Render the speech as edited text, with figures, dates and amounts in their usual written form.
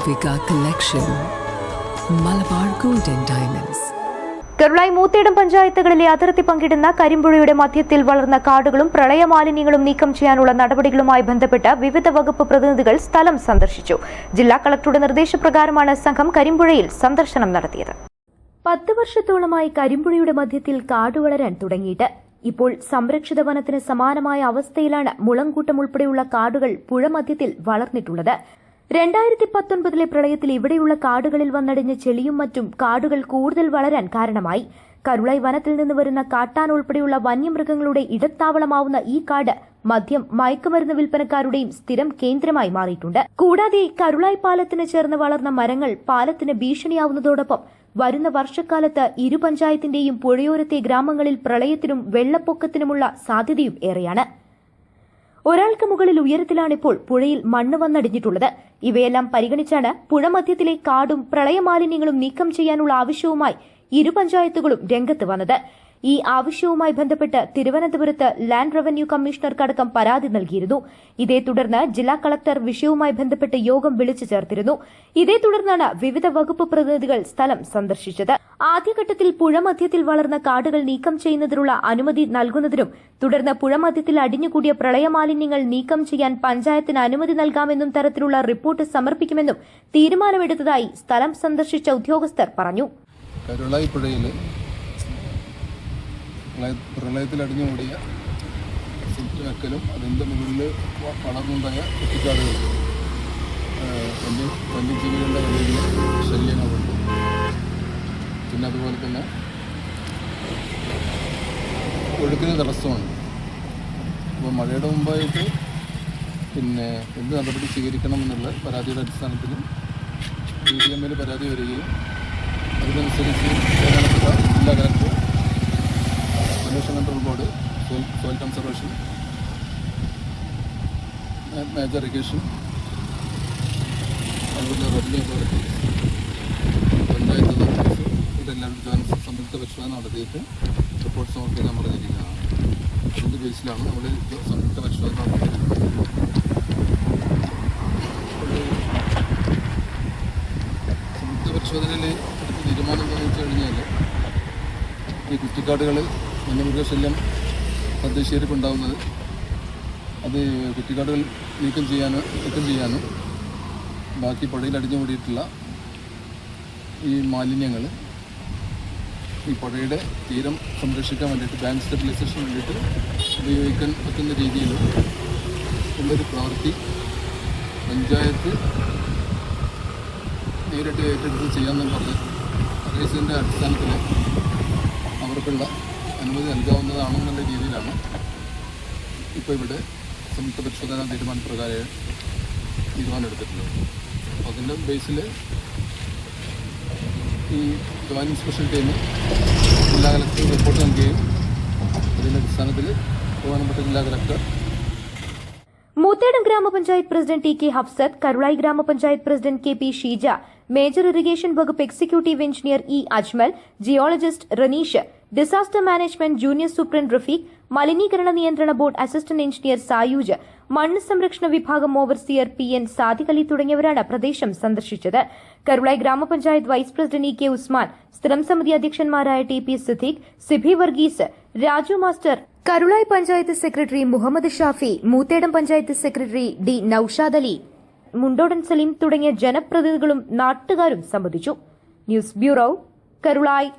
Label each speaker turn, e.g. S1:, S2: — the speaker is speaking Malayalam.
S1: Malavika Collection, Malabar Golden Diamonds.
S2: Karulai Moothedam പഞ്ചായത്തുകളിലെ അതിർത്തി പങ്കിടുന്ന കരിമ്പുഴയുടെ മധ്യത്തിൽ വളർന്ന കാടുകളും പ്രളയ മാലിന്യങ്ങളും നീക്കം ചെയ്യാനുള്ള നടപടികളുമായി ബന്ധപ്പെട്ട് വിവിധ വകുപ്പ് പ്രതിനിധികൾ സ്ഥലം സന്ദർശിച്ചു. ജില്ലാ കളക്ടറുടെ നിർദ്ദേശപ്രകാരമാണ് സംഘം കരിമ്പുഴയിൽ സന്ദർശനം നടത്തിയത്. 10 വർഷത്തോളമായി കരിമ്പുഴയുടെ മധ്യത്തിൽ കാട് വളരാൻ തുടങ്ങിയിട്ട് ഇപ്പോൾ സംരക്ഷിത വനത്തിന് സമാനമായ അവസ്ഥയിലാണ് മുളങ്കൂട്ടം ഉൾപ്പെടെയുള്ള കാടുകൾ പുഴ മധ്യത്തിൽ വളർന്നിട്ടുള്ളത്. 2019 പ്രളയത്തിൽ ഇവിടെയുള്ള കാടുകളിൽ വന്നടിഞ്ഞ ചെളിയും മറ്റും കാടുകൾ കൂടുതൽ വളരാൻ കാരണമായി. കരുളായി വനത്തിൽ നിന്ന് വരുന്ന കാട്ടാൻ ഉൾപ്പെടെയുള്ള വന്യമൃഗങ്ങളുടെ ഇടത്താവളമാവുന്ന ഈ കാട് മദ്യം മയക്കുമരുന്ന് വിൽപ്പനക്കാരുടെയും സ്ഥിരം കേന്ദ്രമായി മാറിയിട്ടുണ്ട്. കൂടാതെ കരുളായി പാലത്തിന് ചേർന്ന് വളർന്ന മരങ്ങൾ പാലത്തിന് ഭീഷണിയാവുന്നതോടൊപ്പം വരുന്ന വർഷക്കാലത്ത് ഇരു പഞ്ചായത്തിന്റെയും പുഴയോരത്തെ ഗ്രാമങ്ങളിൽ പ്രളയത്തിനും വെള്ളപ്പൊക്കത്തിനുമുള്ള സാധ്യതയും ഏറെയാണ്. ഒരാൾക്ക് മുകളിൽ ഉയരത്തിലാണിപ്പോൾ പുഴയിൽ മണ്ണ് വന്നടിഞ്ഞിട്ടുള്ളത്. ഇവയെല്ലാം പരിഗണിച്ചാണ് പുഴ മധ്യത്തിലെ കാടും പ്രളയമാലിന്യങ്ങളും നീക്കം ചെയ്യാനുള്ള ആവശ്യവുമായി ഇരു പഞ്ചായത്തുകളും രംഗത്ത് വന്നത്. ഈ ആവശ്യവുമായി ബന്ധപ്പെട്ട് തിരുവനന്തപുരത്ത് ലാൻഡ് റവന്യൂ കമ്മീഷണർക്കടക്കം പരാതി നൽകിയിരുന്നു. ഇതേ തുടർന്ന് ജില്ലാ കളക്ടർ വിഷയവുമായി ബന്ധപ്പെട്ട് യോഗം വിളിച്ചു ചേർത്തിരുന്നു. ഇതേ തുടർന്നാണ് വിവിധ വകുപ്പ് പ്രതിനിധികൾ സ്ഥലം സന്ദർശിച്ചത്. ആദ്യഘട്ടത്തിൽ പുഴ മധ്യത്തിൽ വളർന്ന കാടുകൾ നീക്കം ചെയ്യുന്നതിനുള്ള അനുമതി നൽകുന്നതിനും തുടർന്ന് പുഴ മധ്യത്തിൽ അടിഞ്ഞുകൂടിയ പ്രളയമാലിന്യങ്ങൾ നീക്കം ചെയ്യാൻ പഞ്ചായത്തിന് അനുമതി നൽകാമെന്നും തരത്തിലുള്ള റിപ്പോർട്ട് സമർപ്പിക്കുമെന്നും തീരുമാനമെടുത്തതായി സ്ഥലം സന്ദർശിച്ച ഉദ്യോഗസ്ഥർ പറഞ്ഞു.
S3: പ്രളയത്തിൽ അടിഞ്ഞുകൂടിയ വെക്കലും അതിൻ്റെ മുകളിൽ വളർന്നുണ്ടായ കുറ്റിക്കാടുകൾ വന്യജീവികളുടെ വലിയ ശല്യങ്ങളുണ്ട്. പിന്നെ അതുപോലെ തന്നെ ഒഴുക്കിന് തടസ്സമാണ്. അപ്പോൾ മഴയുടെ മുമ്പായിട്ട് പിന്നെ എന്ത് നടപടി സ്വീകരിക്കണം എന്നുള്ള പരാതിയുടെ അടിസ്ഥാനത്തിൽ DDMൽ പരാതി വരികയും അതിനനുസരിച്ച് ജില്ലാ collector pollution control board, soil conservation, major irrigation, അതുപോലെ റവന്യൂ അതോറിറ്റി, പഞ്ചായത്ത് അതോറിറ്റീസ് ഇവരെല്ലാവരും സംയുക്ത പരിശോധന നടത്തിയിട്ട് റിപ്പോർട്ട് സമർപ്പിക്കാൻ പറഞ്ഞിരിക്കുന്നതാണ്. അതിൻ്റെ ബേസിലാണ് നമ്മൾ സംയുക്ത പരിശോധന നടത്തിയിരിക്കുന്നത്. സംയുക്ത പരിശോധനയിൽ എടുത്ത തീരുമാനം എന്താണെന്ന് വെച്ച് കഴിഞ്ഞാൽ ഈ കുറ്റിക്കാടുകൾ വന്യമൃഗശല്യം തദ്ദേശീയർക്കുണ്ടാകുന്നത് അത് കുറ്റിക്കാടുകൾ നീക്കം ചെയ്യാനും ബാക്കി പുഴയിൽ അടിഞ്ഞുകൂടിയിട്ടുള്ള ഈ മാലിന്യങ്ങൾ ഈ പുഴയുടെ തീരം സംരക്ഷിക്കാൻ വേണ്ടിയിട്ട് ബാങ്ക് സ്റ്റെബിലൈസേഷന് വേണ്ടിയിട്ട് ഉപയോഗിക്കാൻ പറ്റുന്ന രീതിയിൽ ഉള്ളൊരു പ്രവൃത്തി പഞ്ചായത്ത് നേരിട്ട് ഏറ്റെടുത്ത് ചെയ്യാമെന്ന് പറഞ്ഞ് അറിയിച്ചതിൻ്റെ അടിസ്ഥാനത്തിൽ അവർക്കുള്ള അനുമതി നൽകാവുന്നതാണെന്നുള്ള രീതിയിലാണ് ഇപ്പോൾ ഇവിടെ സംയുക്ത പരിശോധന തീരുമാനപ്രകാരം തീരുമാനമെടുത്തിട്ടുള്ളത്. അപ്പോൾ അതിൻ്റെ ബേസിൽ ഈ ജോയിൻറ്റ് സ്പെഷ്യൽ ടീം ജില്ലാ കളക്ടർ റിപ്പോർട്ട് നൽകുകയും അതിൻ്റെ അടിസ്ഥാനത്തിൽ ബഹുമാനപ്പെട്ട ജില്ലാ collector
S2: Moothedam grama panchayat president T K Hafsath, Karulai grama panchayat president K P Sheeja, major irrigation വകുപ്പ് executive engineer E Ajmal, geologist Ranish, disaster management junior superintendent Rafeeq, മലിനീകരണ നിയന്ത്രണ ബോർഡ് അസിസ്റ്റന്റ് എഞ്ചിനീയർ സായൂജ്, മണ്ണ് സംരക്ഷണ വിഭാഗം ഓവർസിയർ PN സാദിഖ് അലി തുടങ്ങിയവരാണ് പ്രദേശം സന്ദർശിച്ചത്. കരുളായി ഗ്രാമപഞ്ചായത്ത് വൈസ് പ്രസിഡന്റ് EK ഉസ്മാൻ, സ്ഥിരം സമിതി അധ്യക്ഷന്മാരായ TP Siddique, Sibi Varghese, Raju master, Karulai panchayat secretary Muhammad Shafi, Moothedam panchayat secretary D Naushad Ali, Mundodan Saleem തുടങ്ങിയ ജനപ്രതിനിധികളും നാട്ടുകാരും സംബന്ധിച്ചു. News bureau, Karulai.